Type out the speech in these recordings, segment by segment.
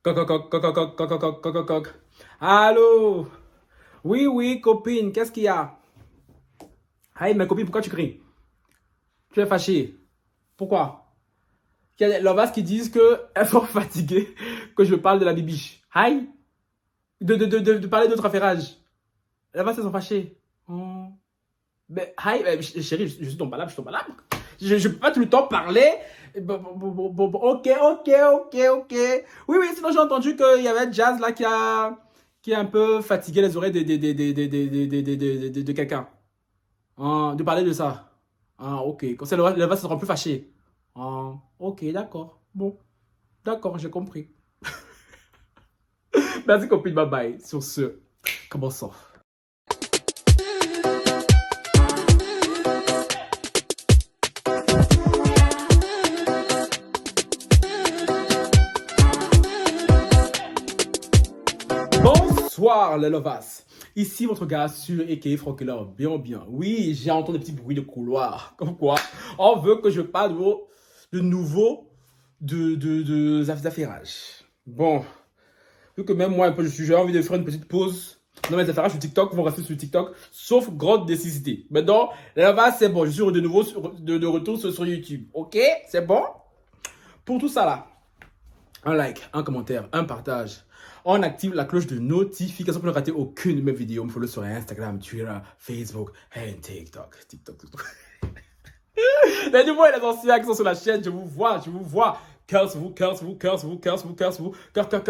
Coq, coq, coq, coq, coq, coq, coq, coq, coq, coq, coq. Allô? Oui, oui, copine, qu'est-ce qu'il y a? Hey, ma copine, pourquoi tu cries? Tu es fâchée. Pourquoi? Il y a des lovas qui disent qu'elles sont fatiguées que je parle de la bibiche. Aïe! De parler d'autres affairages. Les lovas, elles sont fâchées. Oh. Mais, aïe, chérie, je suis ton malade, je suis ton malade. Je ne peux pas tout le temps parler. Ok, ok, ok, ok. Oui, oui, sinon j'ai entendu qu'il y avait Jazz là qui a un peu fatigué les oreilles de quelqu'un. Ah, de parler de ça. Ah, ok. Comme ça, le va se sera plus fâché. Ah, ok, d'accord. Bon, d'accord, j'ai compris. Merci, copine. Bye bye. Sur ce, commençons. Bonsoir les lovas. Ici votre gars sur a.k.a. Franky Love. Bien, bien. Oui, j'ai entendu des petits bruits de couloir. Comme quoi, on veut que je parle de nouveau de affairages. Bon, vu que même moi, un peu, j'ai envie de faire une petite pause. Non, mes affairages sur TikTok vont rester sur TikTok, sauf grande nécessité. Maintenant, les lovas, c'est bon. Je suis de nouveau de retour sur YouTube. Ok? C'est bon? Pour tout ça là, un like, un commentaire, un partage. On active la cloche de notification pour ne rater aucune de mes vidéos. Me follow sur Instagram, Twitter, Facebook et TikTok. Les nouveaux et les anciens qui sont sur la chaîne, je vous vois. Cœur sur vous, cœur sur vous, cœur sur vous, cœur sur vous, cœur sur vous,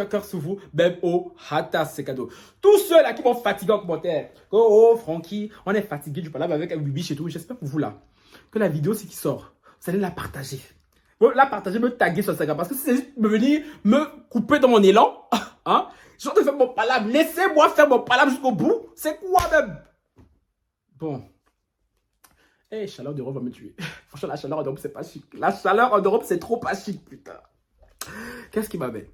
cœur sur vous, même au hatas, c'est cadeau. Tous ceux là qui vont fatiguer en commentaire. Oh, Francky, on est fatigué du parlable avec un bibiche et tout. J'espère pour vous là que la vidéo, c'est qui sort, vous allez la partager. La partager, me taguer sur Instagram. Parce que si c'est juste me venir me couper dans mon élan, hein, je vais faire mon palabre. Laissez-moi faire mon palabre jusqu'au bout. C'est quoi même? Bon. Eh, chaleur d'Europe va me tuer. Franchement, la chaleur en Europe, c'est pas chic. La chaleur en Europe, c'est trop pas chic, putain. Qu'est-ce qu'il m'amène?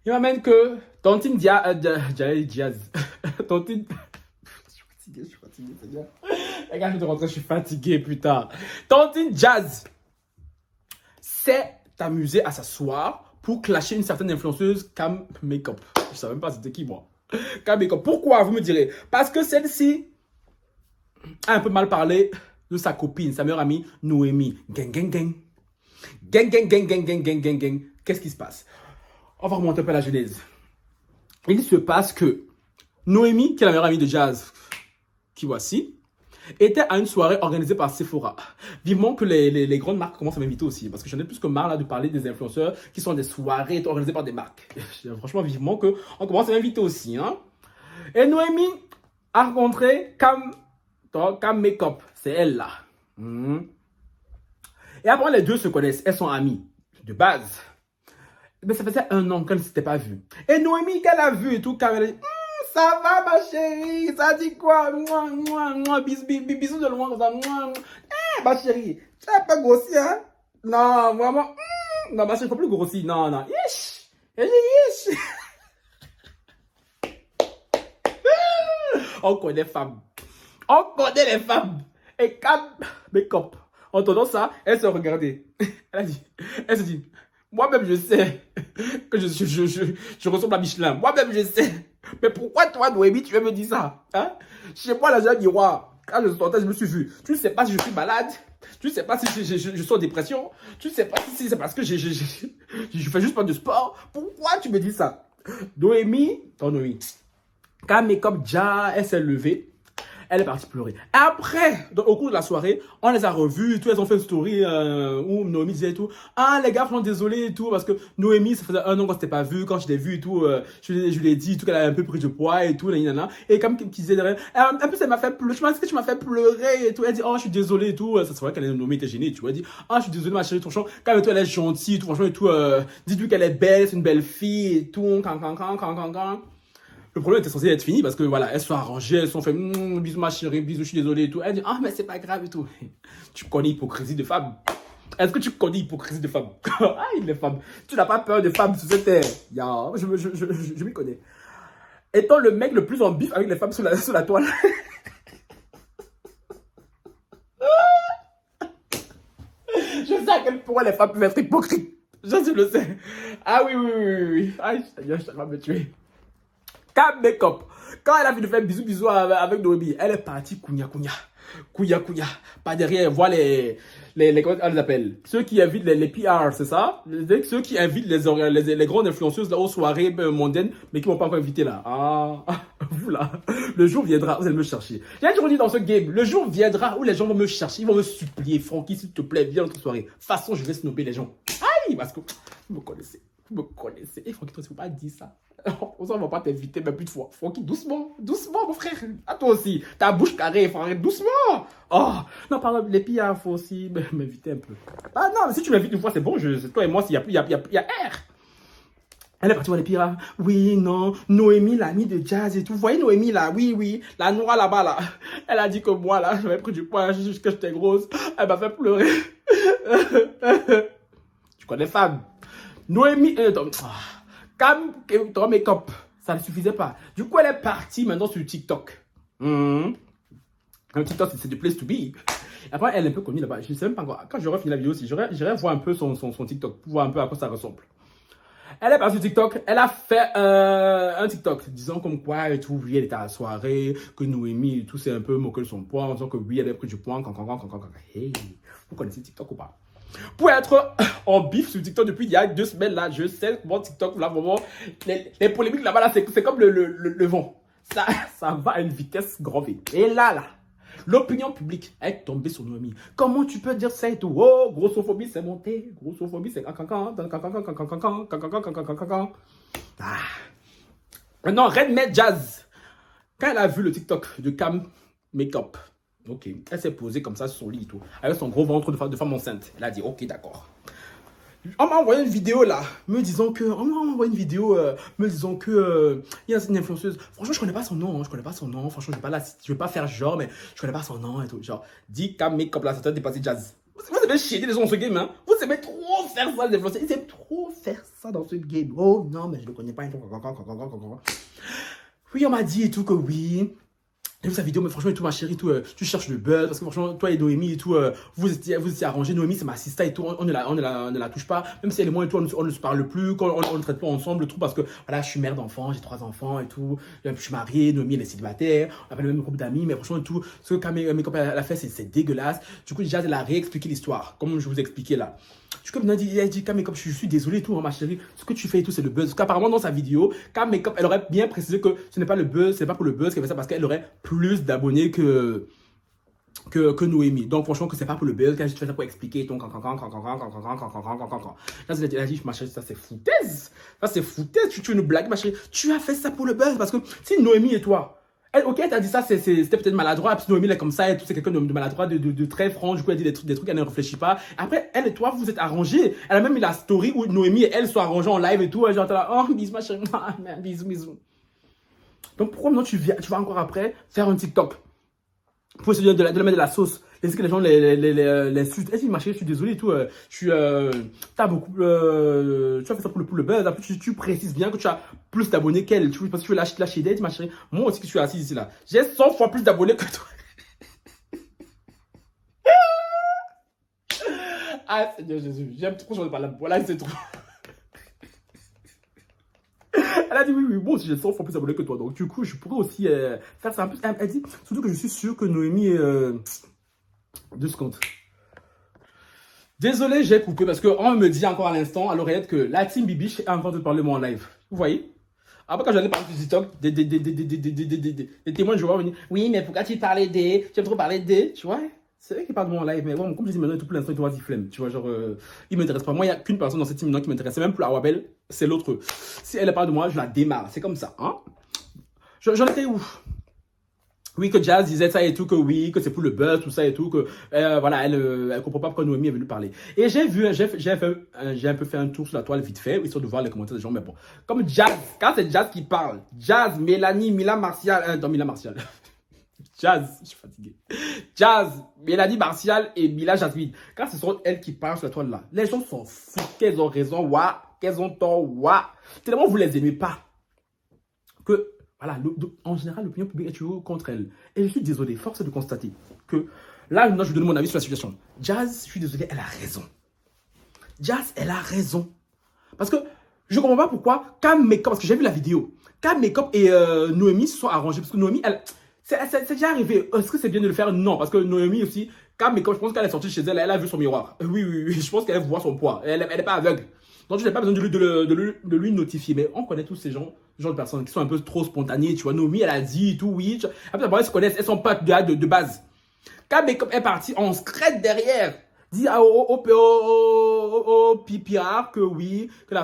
Il m'amène que Tantine Diaz. Tantine. Je suis fatigué, Seigneur. Les gars, je vais rentrer, je suis fatigué, putain. Tantine Jazz s'est amusée à s'asseoir pour clasher une certaine influenceuse Cam Makeup. Je savais même pas c'était qui, moi. Cam Makeup. Pourquoi, vous me direz? Parce que celle-ci a un peu mal parlé de sa copine, sa meilleure amie, Noémie. Gang, gang, gang. Gang, gang, gang, gang, gang, gang, gang, gang. Qu'est-ce qui se passe? On va remonter un peu la genèse. Il se passe que Noémie, qui est la meilleure amie de Jazz, qui voici, était à une soirée organisée par Sephora. Vivement que les grandes marques commencent à m'inviter aussi. Parce que j'en ai plus que marre là de parler des influenceurs qui sont des soirées organisées par des marques. Franchement, vivement qu'on commence à m'inviter aussi. Hein. Et Noémie a rencontré Cam Makeup. C'est elle là. Et après, les deux se connaissent. Elles sont amies. De base. Mais ça faisait 1 an qu'elles ne s'étaient pas vues. Et Noémie, qu'elle a vu et tout, quand elle a dit, ça va ma chérie, ça dit quoi? Bisous de loin comme ça. Eh, ma chérie, tu n'as pas grossi, hein? Non, vraiment. Non, ma chérie, il ne faut plus grossir. Non, non. Yish. Yish. On connaît les femmes. On connaît les femmes. Et Cam Makeup, en entendant ça, elle se regardait. Elle se dit, moi-même je sais que je ressemble à Michelin. Moi-même je sais. Mais pourquoi toi, Noémie, tu veux me dire ça? Hein? Chez moi, là, j'ai un miroir. Quand je sortais, je me suis vu. Tu ne sais pas si je suis malade. Tu ne sais pas si je suis en dépression. Tu ne sais pas si c'est parce que je fais juste pas de sport. Pourquoi tu me dis ça? Noémie, quand Makeup Ja, elle s'est levée. Elle est partie pleurer. Après, au cours de la soirée, on les a revus et tout. Elles ont fait une story où Noémie disait et tout. Ah, les gars, sont désolés et tout. Parce que Noémie, ça faisait 1 an qu'on s'était pas vu. Quand je l'ai vu et tout, je lui ai dit tout qu'elle avait un peu pris de poids et tout. Et comme qui disait derrière, un peu, ça m'a fait pleurer. Je pense que tu m'as fait pleurer et tout. Elle dit, oh, je suis désolée et tout. Ça se voit qu'elle Noémie était gênée. Tu vois, elle dit, ah, je suis désolée, ma chérie, franchement. Quand même, toi, elle est gentille et tout. Franchement, et tout. Dis-lui qu'elle est belle, c'est une belle fille et tout. Le problème était censé être fini parce que voilà, elles sont arrangées, elles sont fait bisous ma chérie, bisous, je suis désolé et tout. Elle dit ah mais c'est pas grave et tout. Tu connais l'hypocrisie de femme. Est-ce que tu connais l'hypocrisie de femme? Ah, les femmes. Tu n'as pas peur de femmes sur cette terre. Je m'y connais. Étant le mec le plus en bif avec les femmes sur la toile. Je sais à quel point les femmes peuvent être hypocrites. Je le sais. Ah oui, oui, oui, oui, oui. Aïe, ça va me tuer. Cam Makeup. Quand elle a fini de faire bisous, bisous avec Noémie, elle est partie kounya. Pas derrière, voir comment on les appelle? Ceux qui invitent les PR, c'est ça? Ceux qui invitent les grandes influenceuses là, aux soirées mondaines, mais qui ne vont pas encore inviter là. Ah, vous là, le jour viendra, vous allez me chercher. J'ai toujours dit dans ce game, le jour viendra où les gens vont me chercher, ils vont me supplier. Francky, s'il te plaît, viens à notre soirée. De toute façon, je vais snobber les gens. Aïe, parce que vous me connaissez. Vous me connaissez. Et Francky, toi, tu ne faut pas dire ça. On ne va pas t'inviter, mais plus de fois. Francky, doucement, mon frère. À toi aussi. Ta bouche carrée, frère, doucement. Oh, non, pardon, les pires, il faut aussi m'inviter un peu. Ah non, mais si tu m'invites une fois, c'est bon. Toi et moi, s'il y a air. Elle est partie voir les pires. Oui, non, Noémie, l'amie de Jazz et tout. Vous voyez Noémie là? Oui, oui. La noire là-bas là. Elle a dit que moi là, j'avais pris du poids, que j'étais grosse. Elle m'a fait pleurer. Tu connais femme. Noémie, Cam Makeup, ça ne suffisait pas. Du coup, elle est partie maintenant sur TikTok. TikTok, c'est the place to be. Après, elle est un peu connue là-bas. Je ne sais même pas encore. Quand j'aurai fini la vidéo aussi, j'irai voir un peu son TikTok pour voir un peu à quoi ça ressemble. Elle est partie sur TikTok. Elle a fait un TikTok disant comme quoi et tout. Oui, elle était à la soirée, que Noémie et tout s'est un peu moqué de son poids en disant que oui, elle a pris du poids. Hey, vous connaissez TikTok ou pas? Pour être en bif sur TikTok depuis il y a 2 semaines là, je sais comment TikTok là vraiment les polémiques là-bas là, c'est comme le vent. Ça va à une vitesse grand V. Et là, l'opinion publique est tombée sur Noémie. Comment tu peux dire ça et tout? Oh, grossophobie c'est monté, grossophobie c'est Maintenant, Redmed Jazz, quand elle a vu le TikTok de Cam Makeup, ok, elle s'est posée comme ça sur son lit et tout, avec son gros ventre de femme enceinte. Elle a dit, ok, d'accord. On m'a envoyé une vidéo là, me disant que, il y a une influenceuse. Franchement, je connais pas son nom, Franchement, je vais pas faire genre, mais je connais pas son nom et tout. Genre, dit Cam Makeup là, ça t'a dépassé Jazz. Vous aimez chier les gens dans ce game, hein? Vous aimez trop faire ça, les influenceurs. Ils aiment trop faire ça dans ce game. Oh non, mais je le connais pas. Oui, on m'a dit et tout que oui. J'ai vu sa vidéo, mais franchement, et tout, ma chérie, tout, tu cherches le buzz, parce que franchement, toi et Noémie et tout, vous étiez arrangés. Noémie, c'est ma sister et tout, on ne la touche pas. Même si elle et moi et tout, on ne se parle plus, on ne traite pas ensemble, tout, parce que voilà, je suis mère d'enfants, j'ai 3 enfants et tout. Je suis mariée, Noémie, elle est célibataire, on a pas le même groupe d'amis, mais franchement, tout, ce que mes copains elle a fait, c'est dégueulasse. Du coup, déjà, elle a réexpliqué l'histoire, comme je vous ai expliqué là. Du coup, elle a dit, Cam Makeup, je suis désolé et tout, hein, ma chérie, ce que tu fais et tout, c'est le buzz. Parce qu'apparemment, dans sa vidéo, Cam Makeup, elle aurait bien précisé que ce n'est pas le buzz, ce n'est pas pour le buzz qu'elle fait ça, parce qu'elle aurait plus d'abonnés que Noémie. Donc, franchement, que c'est pas pour le buzz, qu'elle a juste fait ça pour expliquer ton Là, elle a dit, ma chérie, ça c'est foutaise. Ça c'est foutaise, tu veux nous blaguer, ma chérie. Tu as fait ça pour le buzz, parce que si Noémie et toi, elle, ok, elle t'a dit ça, c'était peut-être maladroit, puis Noémie, elle est comme ça, et tout, c'est quelqu'un de maladroit, de très franc, du coup, elle dit des trucs, elle ne réfléchit pas. Après, elle et toi, vous êtes arrangés. Elle a même mis la story où Noémie et elle sont arrangées en live et tout, et genre, là, oh, bisous, ma chérie, bisous. Donc, pourquoi maintenant tu vas encore après faire un TikTok pour essayer de la mettre de la sauce, laisser que les gens l'insultent. Elle dit, ma chérie, je suis désolé et tout, t'as beaucoup, tu as fait ça pour le buzz, après tu précises bien que tu as plus d'abonnés qu'elle, parce que tu veux lâcher d'aide, ma chérie. Moi aussi que je suis assise ici là, j'ai 100 fois plus d'abonnés que toi. Ah, Seigneur Jésus, j'aime trop changer par la voilà, c'est trop. Elle a dit oui, bon, si j'ai 100 fois plus abonnés que toi, donc du coup, je pourrais aussi faire ça. En plus, elle dit, surtout que je suis sûr que Noémie est 2 secondes. Désolé, j'ai coupé parce qu'on me dit encore à l'instant à l'oreillette que la team Bibiche est en train de parler moi en live. Vous voyez? Après, quand j'allais parler sur TikTok, des témoins, je vois venir. Oui, mais pourquoi tu parlais des? Tu aimes trop parler des? Tu vois? C'est vrai qu'il parle de moi en live, mais bon, comme je dis maintenant, tout pour l'instant, il doit dire flemme. Tu vois, genre, il m'intéresse pas. Moi, il n'y a qu'une personne dans cette team maintenant qui m'intéresse. C'est même plus la Wabel, c'est l'autre. Si elle parle de moi, je la démarre. C'est comme ça, hein. J'en étais où? Oui, que Jazz disait ça et tout, que oui, que c'est pour le buzz, tout ça et tout, que voilà, elle comprend pas pourquoi Noémie est venue parler. Et j'ai un peu fait un tour sur la toile vite fait, histoire de voir les commentaires des gens, mais bon. Comme Jazz, quand c'est Jazz qui parle, Jazz, Mélanie, Mila Martial, non, Mila Martial. Jazz, je suis fatigué. Jazz, Mélanie Martial et Mila Jasmine. Quand ce sont elles qui parlent sur la toile là, les gens s'en foutent qu'elles ont raison, ouah, qu'elles ont tort, ouah. Tellement vous les aimez pas. Que, voilà, en général, l'opinion publique est toujours contre elles. Et je suis désolé, force est de constater que, là, maintenant, je donne mon avis sur la situation. Jazz, je suis désolé, elle a raison. Jazz, elle a raison. Parce que je comprends pas pourquoi Cam Makeup, parce que j'ai vu la vidéo, Cam Makeup et Noémie se sont arrangés. Parce que Noémie, c'est déjà arrivé. Est-ce que c'est bien de le faire? Non, parce que Noémie aussi, Cam Makeup, je pense qu'elle est sortie chez elle, elle a vu son miroir. Oui, oui, oui, je pense qu'elle voit son poids. Elle n'est pas aveugle. Donc, je n'ai pas besoin de lui notifier. Mais on connaît tous ces gens, ce genre de personnes qui sont un peu trop spontanées. Tu vois, Noémie, elle a dit tout, oui. Après, elles se connaissent, elles sont pas de base. Cam Makeup est partie en secret derrière. Dit au Pipira que oui, que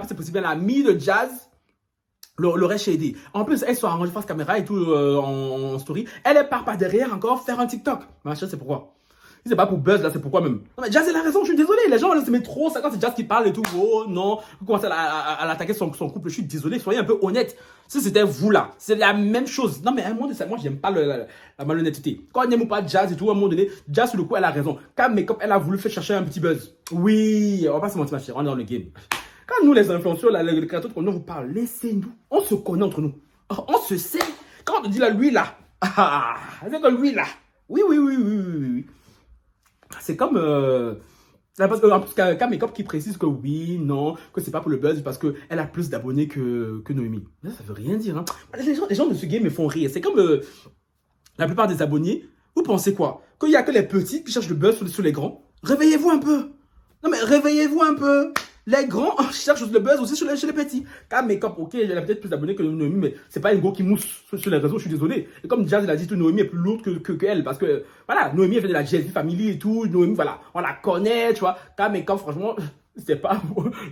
c'est possible, la amie de Jazz l'aurait shadé. En plus, elle soit arrangée face caméra et tout en story. Elle part par derrière encore faire un TikTok. Machin, c'est pourquoi. Si c'est pas pour buzz, là, c'est pourquoi même. Non, mais Jazz, elle a raison, je suis désolé. Les gens, là, se mettent trop ça quand c'est Jazz qui parle et tout. Oh non, vous commencez à l'attaquer son couple. Je suis désolé, soyez un peu honnête. Si c'était vous là, c'est la même chose. Non, mais à un moment donné, moi, j'aime pas la malhonnêteté. Quand on n'aime pas Jazz et tout, à un moment donné, Jazz, sur le coup, elle a raison. Cam Makeup, elle a voulu faire chercher un petit buzz. Oui, on va pas se mentir, ma chère, on est dans le game. Quand nous, les influenceurs, là, les créateurs de contenu, on vous parle, laissez-nous. On se connaît entre nous. On se sait. Quand on te dit là, lui là, c'est que lui là. Oui, oui, oui, oui, oui, oui. C'est comme... parce que, en plus, Cam Makeup qui précise que oui, non, que c'est pas pour le buzz, parce qu'elle a plus d'abonnés que Noémie. Ça veut rien dire. Hein. Les gens de ce game me font rire. C'est comme la plupart des abonnés. Vous pensez quoi? Qu'il n'y a que les petits qui cherchent le buzz sur les grands? Réveillez-vous un peu. Non mais réveillez-vous un peu. Les grands cherchent le buzz aussi chez les petits. Cam Makeup, ok, elle a peut-être plus d'abonnés que Noémie, mais c'est pas une go qui mousse sur les réseaux, je suis désolé. Et comme Jazz, il a dit, Noémie est plus lourde que elle, parce que, voilà, Noémie, elle vient de la GSV Family et tout, Noémie, voilà, on la connaît, tu vois. Cam Makeup, franchement, c'est pas,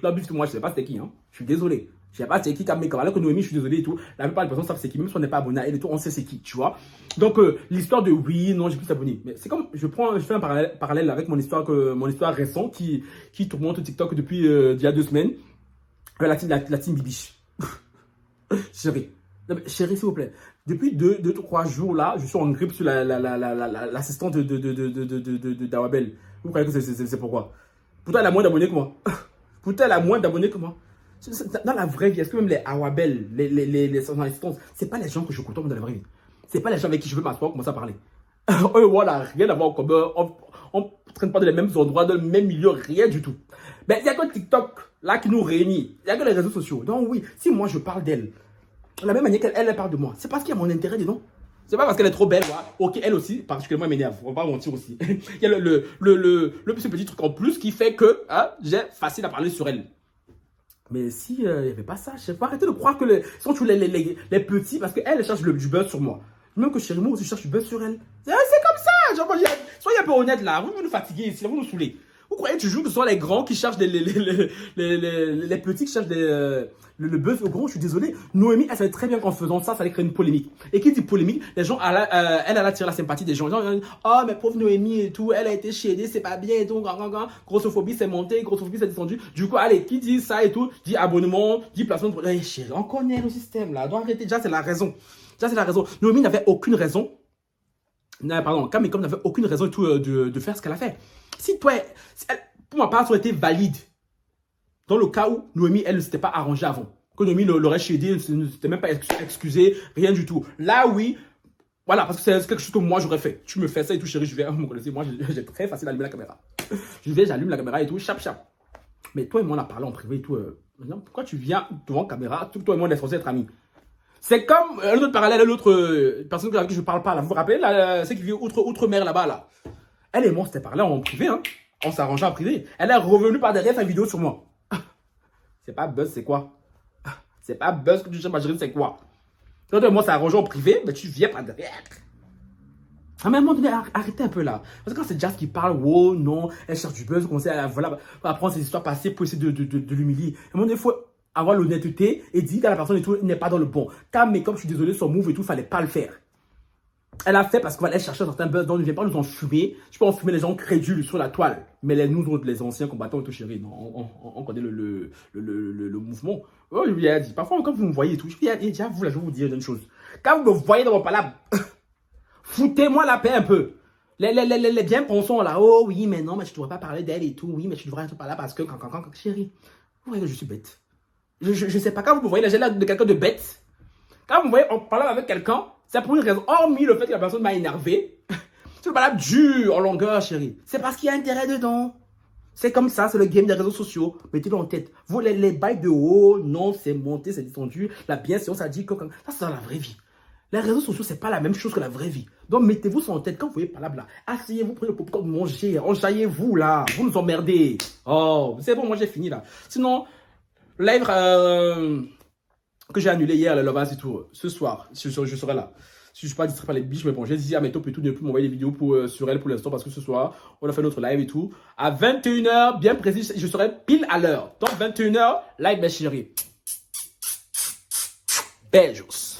non, puisque moi, je sais pas c'était qui, hein. Je suis désolé. Je sais pas c'est qui Cam Makeup, alors que Noémie, je suis désolé et tout. La plupart des personnes savent c'est qui, même si on n'est pas abonné à elle et tout, on sait c'est qui, tu vois. Donc, l'histoire de oui, non, j'ai plus d'abonnés. Mais c'est comme, je fais un parallèle avec mon histoire récente qui tourmente TikTok depuis, il y a 2 semaines. La team Bibiche. Chérie. Chérie, s'il vous plaît. Depuis 2-3 jours là, je suis en grippe sur l'assistante d'Awabel. Vous croyez que c'est pourquoi? Pourtant, elle a moins d'abonnés que moi. Pourtant, elle a moins d'abonnés que moi. Dans la vraie vie, est-ce que même les Awabel, les assistantes, c'est pas les gens que je côtoie dans la vraie vie. C'est pas les gens avec qui je veux m'asseoir, commencer à parler. Voilà, rien à voir comme on ne traîne pas dans les mêmes endroits, dans le même milieu, rien du tout. Mais il n'y a que TikTok là qui nous réunit. Il n'y a que les réseaux sociaux. Donc oui, si moi je parle d'elle, de la même manière qu'elle parle de moi, c'est parce qu'il y a mon intérêt dedans. C'est pas parce qu'elle est trop belle, ouais. Ok, elle aussi, particulièrement, elle m'énerve. On va pas mentir aussi. Il y a ce petit truc en plus qui fait que j'ai facile à parler sur elle. Mais si il n'y avait pas ça, je sais pas, arrêtez de croire que sont tous les petits, parce qu'elle cherche du buzz sur moi. Même que chérie, moi aussi, je cherche du buzz sur elle. C'est comme ça. Genre, soyez un peu honnête là. Vous nous fatiguez ici, vous nous saoulez. Vous croyez toujours que ce sont les grands qui cherchent les petits qui cherchent le buzz au grand? Je suis désolé. Noémie, elle savait très bien qu'en faisant ça, ça allait créer une polémique. Et qui dit polémique, les gens, elle a tiré la sympathie des gens. Les gens disent, oh, mais pauvre Noémie et tout, elle a été shadée, c'est pas bien et tout. Grossophobie, c'est monté, grossophobie, c'est descendu. Du coup, allez, qui dit ça et tout, dit abonnement, dit placement de... Hey, chérie, on connaît le système là. Donc arrêtez, déjà, c'est la raison. Déjà, c'est la raison. Noémie n'avait aucune raison. Non, pardon, Cam Makeup n'avait aucune raison et tout de faire ce qu'elle a fait. Si toi, pour ma part, ça aurait été valide. Dans le cas où Noémie, elle ne s'était pas arrangée avant. Que Noémie l'aurait shadé, ne s'était même pas excusée, rien du tout. Là, oui, voilà, parce que c'est quelque chose que moi j'aurais fait. Tu me fais ça et tout, chérie, je vais, vous me connaissez, moi j'ai très facile à allumer la caméra. J'allume la caméra et tout, chap. Mais toi et moi, on a parlé en privé et tout. Pourquoi tu viens devant la caméra, toi et moi, on est censés être amis? C'est comme un autre parallèle, l'autre personne avec qui je parle pas là. Vous vous rappelez, celle qui vit outre-mer là-bas, là. Elle et moi, on s'était parlé en privé, hein. On s'arrangeait en privé. Elle est revenue par derrière faire une vidéo sur moi. C'est pas buzz, c'est quoi? C'est pas buzz que tu cherches, ma chérie, c'est quoi? Quand moi, ça arrangé en privé, mais tu viens par derrière. À un moment donné, arrêtez un peu là. Parce que quand c'est Jazz qui parle, oh non, elle cherche du buzz, vous commencez à prendre ses histoires passées pour essayer de l'humilier. À un moment donné, il faut avoir l'honnêteté et dire que la personne et tout n'est pas dans le bon. Cam Makeup, je suis désolé, son move et tout, il fallait pas le faire. Elle a fait parce qu'elle cherchait un certain buzz, donc ne vient pas nous enfumer. Je peux enfumer les gens crédules sur la toile. Mais nous autres, les anciens combattants et tout, chérie, non, on connaît le mouvement. Oh, je lui ai dit, parfois, quand vous me voyez et tout, je lui ai dit, vous là, je vais vous dire une chose. Quand vous me voyez dans mon palabre, foutez-moi la paix un peu. Les bien pensants là, oh oui, mais non, mais je ne devrais pas parler d'elle et tout, oui, mais je devrais être pas là parce que, chérie, vous voyez que je suis bête. Je sais pas, quand vous me voyez là, j'ai l'air de quelqu'un de bête. Quand vous me voyez en parlant avec quelqu'un, c'est pour une raison, hormis le fait que la personne m'a énervé. C'est pas là dur en longueur, chérie. C'est parce qu'il y a intérêt dedans. C'est comme ça, c'est le game des réseaux sociaux. Mettez-le en tête. Vous, les bails de haut, non, c'est monté, c'est descendu. La bienséance, ça dit que ça, c'est dans la vraie vie. Les réseaux sociaux, c'est pas la même chose que la vraie vie. Donc, mettez-vous ça en tête. Quand vous voyez pas là, asseyez-vous, prenez le popcorn, mangez, enjaillez-vous là. Vous nous emmerdez. Oh, c'est bon, moi j'ai fini là. Sinon, live que j'ai annulé hier, le Lovaz et tout, ce soir, je serai là. Si je ne suis pas distrait par les biches, mais bon, j'ai dit à mes top et tout de ne plus m'envoyer des vidéos sur elle pour l'instant parce que ce soir, on a fait notre live et tout. À 21h, bien précis, je serai pile à l'heure. Donc 21h, live mes chéris. Beijos.